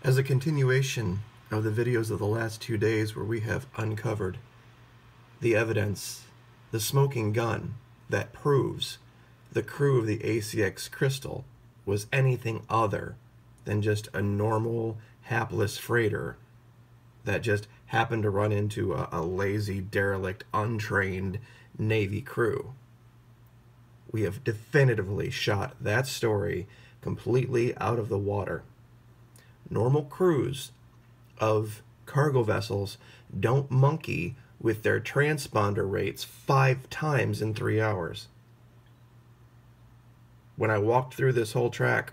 As a continuation of the videos of the last 2 days where we have uncovered the evidence, the smoking gun that proves the crew of the ACX Crystal was anything other than just a normal, hapless freighter that just happened to run into a lazy, derelict, untrained Navy crew. We have definitively shot that story completely out of the water. Normal crews of cargo vessels don't monkey with their transponder rates 5 times in 3 hours. When I walked through this whole track,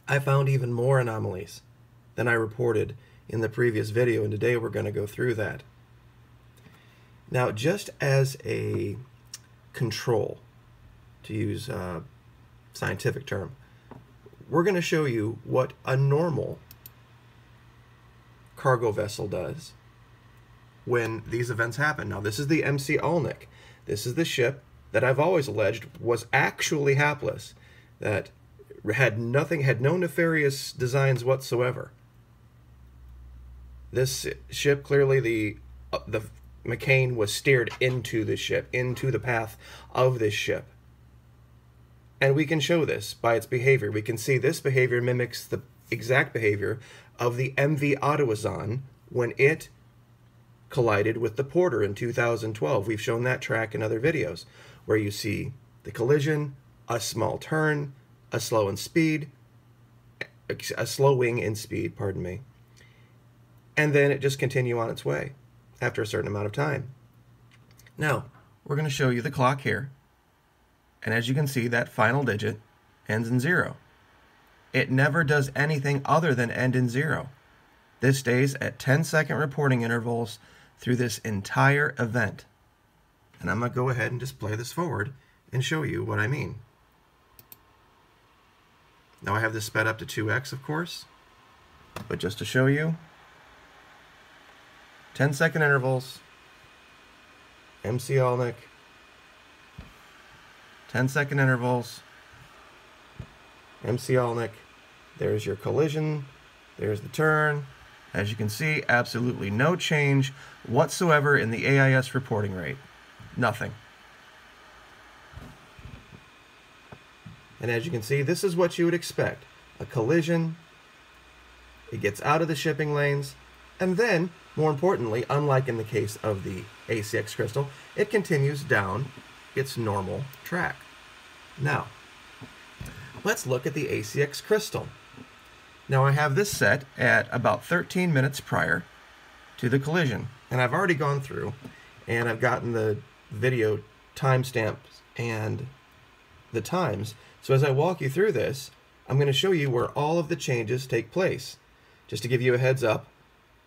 I found even more anomalies than I reported in the previous video, and today we're going to go through that. Now, just as a control, to use a scientific term, we're going to show you what a normal cargo vessel does when these events happen. Now, this is the MC Alnick. This is the ship that I've always alleged was actually hapless, that had no nefarious designs whatsoever. This ship, clearly the McCain was steered into the ship, into the path of this ship. And we can show this by its behavior. We can see this behavior mimics the exact behavior of the MV Ottawazan when it collided with the Porter in 2012. We've shown that track in other videos, where you see the collision, a small turn, a slowing in speed, pardon me, and then it just continue on its way after a certain amount of time. Now, we're going to show you the clock here. And as you can see, that final digit ends in 0. It never does anything other than end in 0. This stays at 10-second reporting intervals through this entire event. And I'm going to go ahead and just play this forward and show you what I mean. Now I have this sped up to 2x, of course, but just to show you, 10-second intervals, MC Alnick, 10-second intervals, MC Alnick, there's your collision, there's the turn. As you can see, absolutely no change whatsoever in the AIS reporting rate. Nothing. And as you can see, this is what you would expect. A collision, it gets out of the shipping lanes, and then, more importantly, unlike in the case of the ACX Crystal, it continues down its normal track. Now, let's look at the ACX Crystal. Now, I have this set at about 13 minutes prior to the collision, and I've already gone through and I've gotten the video timestamps and the times. So as I walk you through this, I'm going to show you where all of the changes take place. Just to give you a heads up,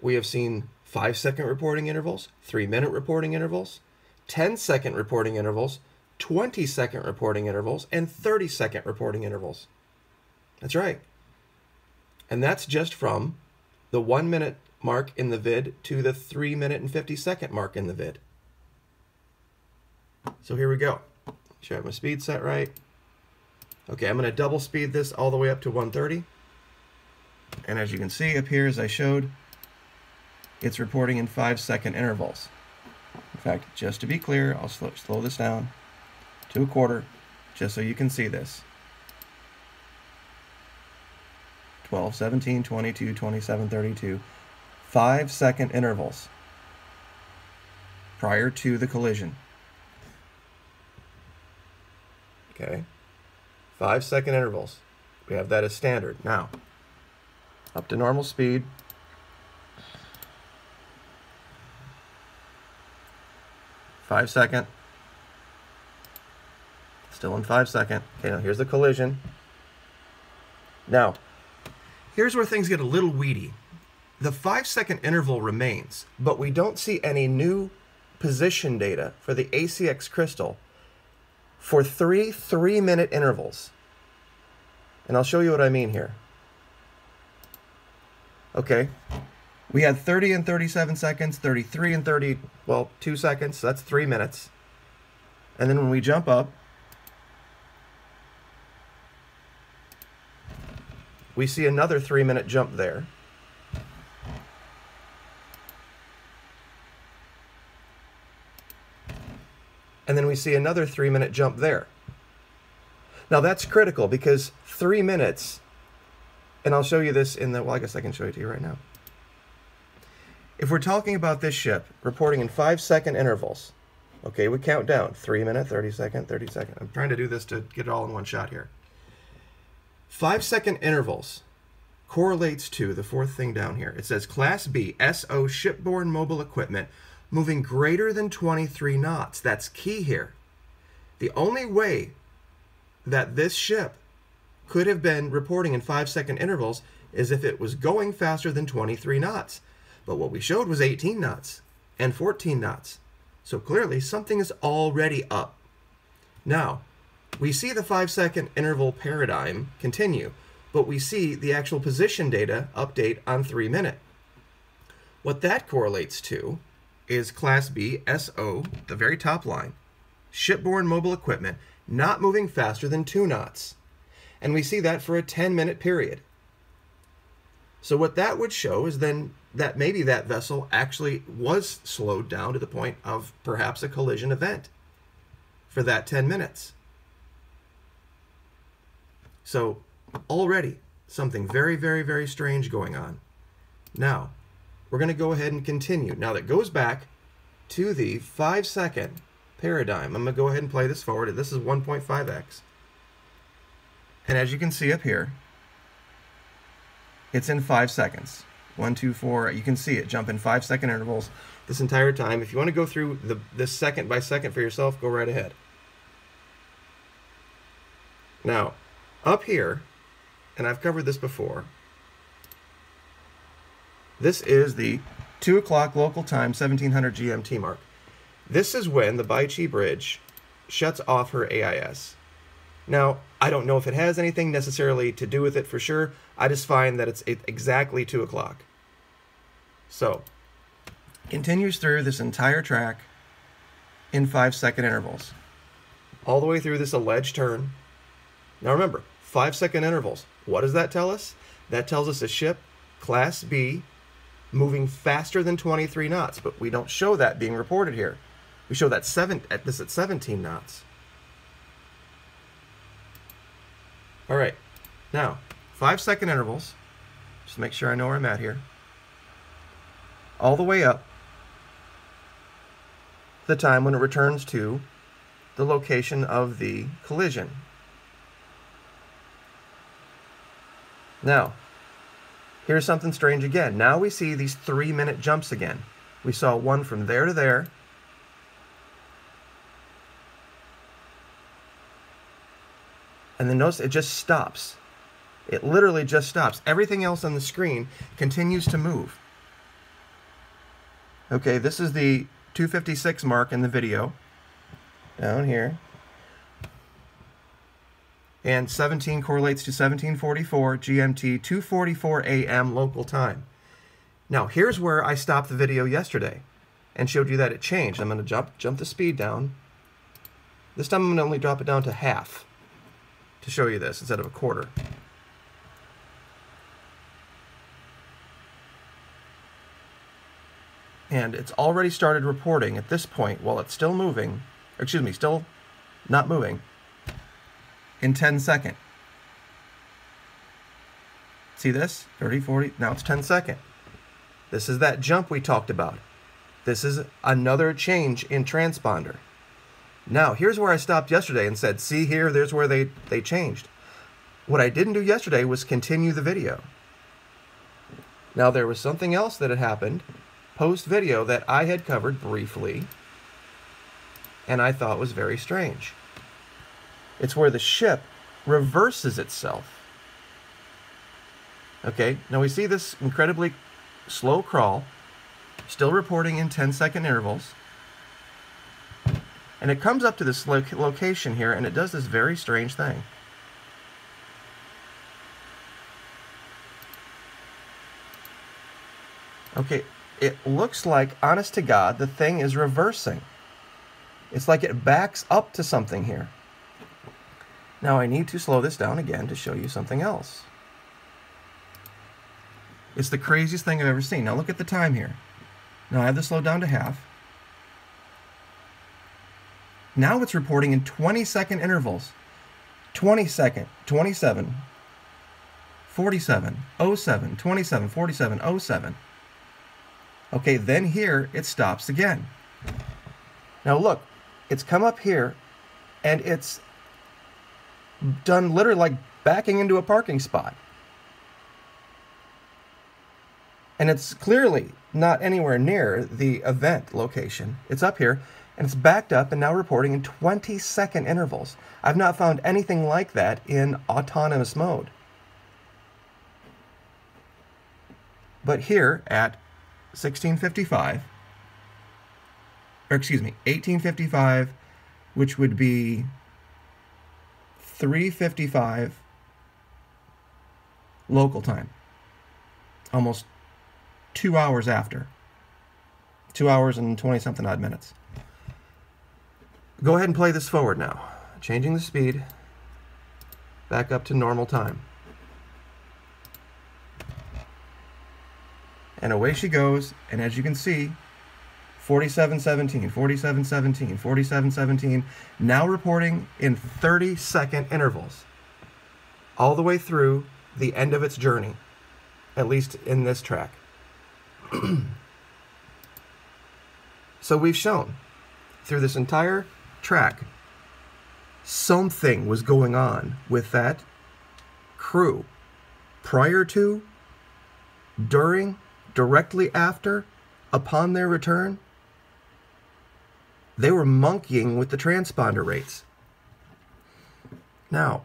we have seen 5-second reporting intervals, 3-minute reporting intervals, 10-second reporting intervals, 20-second reporting intervals, and 30-second reporting intervals. That's right. And that's just from the 1-minute mark in the vid to the 3-minute and 50-second mark in the vid. So here we go. Make sure I have my speed set right. Okay, I'm going to double speed this all the way up to 130. And as you can see up here, as I showed, it's reporting in 5-second intervals. In fact, just to be clear, I'll slow this down to a quarter, just so you can see this. 12, 17, 22, 27, 32. 5-second intervals prior to the collision. Okay. 5-second intervals. We have that as standard. Now, up to normal speed. Five-second. Still in 5-second. Okay, now here's the collision. Now, here's where things get a little weedy. The 5-second interval remains, but we don't see any new position data for the ACX Crystal for 3-minute intervals. And I'll show you what I mean here. Okay, we had 30 and 37 seconds, 33 and 2 seconds, so that's 3 minutes. And then when we jump up, we see another 3-minute jump there. we see another 3-minute jump there. Now that's critical because 3 minutes, and I'll show you this in the, well, I guess I can show it to you right now. If we're talking about this ship reporting in 5-second intervals, okay, we count down 3 minute, 30 second, 30 second. I'm trying to do this to get it all in one shot here. 5-second intervals correlates to the fourth thing down here. It says Class B SO shipborne mobile equipment moving greater than 23 knots. That's key here. The only way that this ship could have been reporting in 5-second intervals is if it was going faster than 23 knots. But what we showed was 18 knots and 14 knots. So clearly something is already up. Now, we see the 5-second interval paradigm continue, but we see the actual position data update on 3 minute. What that correlates to is Class B SO, the very top line, shipborne mobile equipment, not moving faster than 2 knots. And we see that for a 10-minute period. So what that would show is then that maybe that vessel actually was slowed down to the point of perhaps a collision event for that 10 minutes. So already something very, very, very strange going on. Now, we're going to go ahead and continue. Now that goes back to the 5-second paradigm. I'm going to go ahead and play this forward. This is 1.5x. And as you can see up here, it's in 5 seconds. 1, 2, 4. You can see it jump in 5-second intervals this entire time. If you want to go through this second by second for yourself, go right ahead. Now, up here, and I've covered this before, this is the 2 o'clock local time, 1700 GMT mark. This is when the Baichi Bridge shuts off her AIS. Now, I don't know if it has anything necessarily to do with it for sure. I just find that it's exactly 2 o'clock. So, continues through this entire track in 5-second intervals, all the way through this alleged turn. Now remember, 5-second intervals. What does that tell us? That tells us a ship, Class B, moving faster than 23 knots, but we don't show that being reported here. We show that at 17 knots. All right, now 5-second intervals. Just make sure I know where I'm at here. All the way up the time when it returns to the location of the collision. Now, here's something strange again. Now we see these 3-minute jumps again. We saw one from there to there. And then notice it just stops. It literally just stops. Everything else on the screen continues to move. Okay, this is the 256 mark in the video. Down here. And 17 correlates to 1744 GMT, 2:44 a.m. local time. Now, here's where I stopped the video yesterday and showed you that it changed. I'm going to jump the speed down. This time I'm going to only drop it down to half to show you this instead of a quarter. And it's already started reporting at this point while it's still moving, excuse me, still not moving, in 10 second. See this? 30, 40, now it's 10 second. This is that jump we talked about. This is another change in transponder. Now, here's where I stopped yesterday and said, see here, there's where they changed. What I didn't do yesterday was continue the video. Now, there was something else that had happened post-video that I had covered briefly, and I thought was very strange. It's where the ship reverses itself. Okay, now we see this incredibly slow crawl, still reporting in 10-second intervals. And it comes up to this location here, and it does this very strange thing. Okay, it looks like, honest to God, the thing is reversing. It's like it backs up to something here. Now I need to slow this down again to show you something else. It's the craziest thing I've ever seen. Now look at the time here. Now I have this slowed down to half. Now it's reporting in 20-second intervals. 20 second, 27, 47, 07, 27, 47, 07. Okay, then here it stops again. Now look, it's come up here and it's done literally like backing into a parking spot. And it's clearly not anywhere near the event location. It's up here, and it's backed up and now reporting in 20-second intervals. I've not found anything like that in autonomous mode. But here at 1855, which would be 3:55 local time, almost 2 hours after. 2 hours and 20-something odd minutes. Go ahead and play this forward now. Changing the speed back up to normal time. And away she goes, and as you can see, 47:17, 47:17, 47:17, now reporting in 30-second intervals, all the way through the end of its journey, at least in this track. So we've shown through this entire track something was going on with that crew prior to, during, directly after, upon their return. They were monkeying with the transponder rates. Now,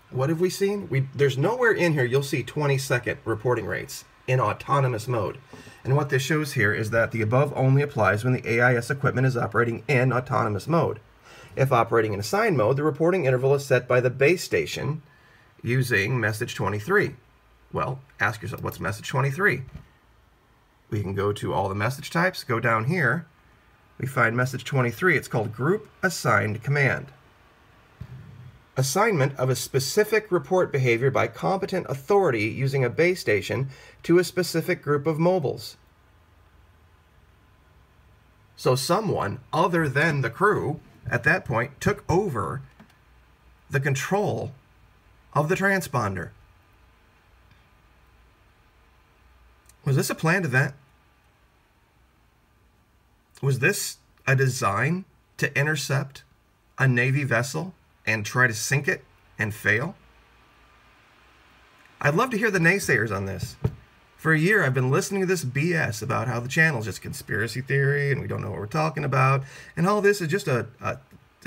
what have we seen? There's nowhere in here you'll see 20-second reporting rates in autonomous mode. And what this shows here is that the above only applies when the AIS equipment is operating in autonomous mode. If operating in assigned mode, the reporting interval is set by the base station using message 23. Well, ask yourself, what's message 23? We can go to all the message types, go down here, we find message 23. It's called Group Assigned Command. Assignment of a specific report behavior by competent authority using a base station to a specific group of mobiles. So someone other than the crew at that point took over the control of the transponder. Was this a planned event? Was this a design to intercept a Navy vessel and try to sink it and fail? I'd love to hear the naysayers on this. For a year, I've been listening to this BS about how the channel's just conspiracy theory and we don't know what we're talking about, and all this is just a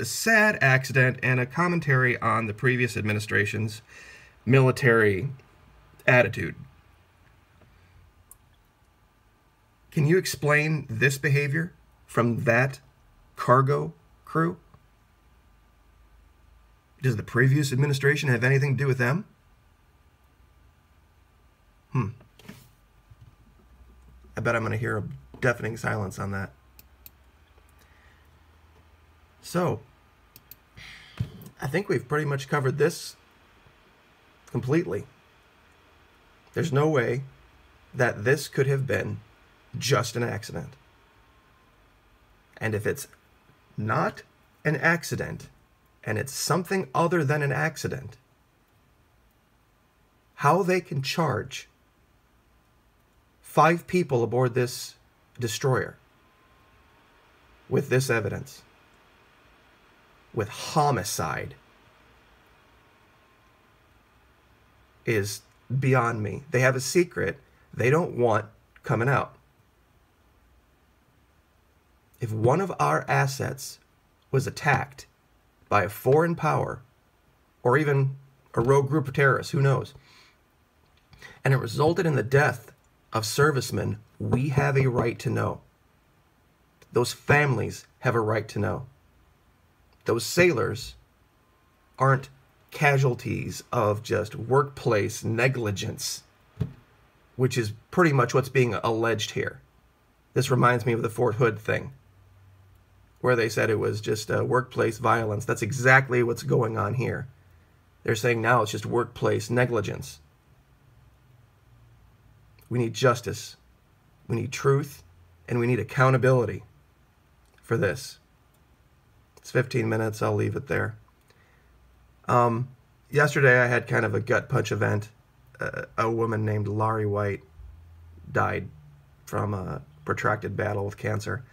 sad accident and a commentary on the previous administration's military attitude. Can you explain this behavior from that cargo crew? Does the previous administration have anything to do with them? I bet I'm going to hear a deafening silence on that. So, I think we've pretty much covered this completely. There's no way that this could have been just an accident. And if it's not an accident, and it's something other than an accident, how they can charge 5 people aboard this destroyer with this evidence, with homicide, is beyond me. They have a secret they don't want coming out. If one of our assets was attacked by a foreign power, or even a rogue group of terrorists, who knows, and it resulted in the death of servicemen, we have a right to know. Those families have a right to know. Those sailors aren't casualties of just workplace negligence, which is pretty much what's being alleged here. This reminds me of the Fort Hood thing, where they said it was just workplace violence. That's exactly what's going on here. They're saying now it's just workplace negligence. We need justice, we need truth, and we need accountability for this. It's 15 minutes. I'll leave it there. Yesterday I had kind of a gut punch event. A woman named Laurie White died from a protracted battle with cancer.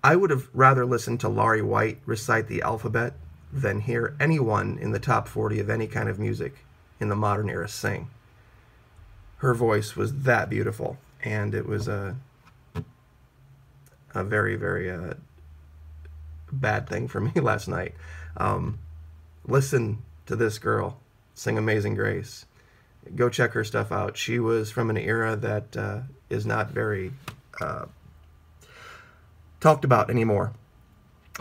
I would have rather listened to Laurie White recite the alphabet than hear anyone in the top 40 of any kind of music in the modern era sing. Her voice was that beautiful, and it was a very, very bad thing for me last night. Listen to this girl sing Amazing Grace. Go check her stuff out. She was from an era that is not very talked about anymore.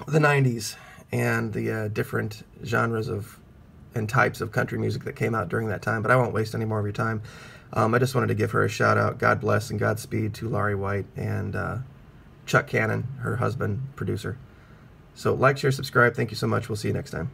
The 90s and the different genres of and types of country music that came out during that time, but I won't waste any more of your time. I just wanted to give her a shout out. God bless and Godspeed to Laurie White and Chuck Cannon, her husband, producer. So like, share, subscribe. Thank you so much. We'll see you next time.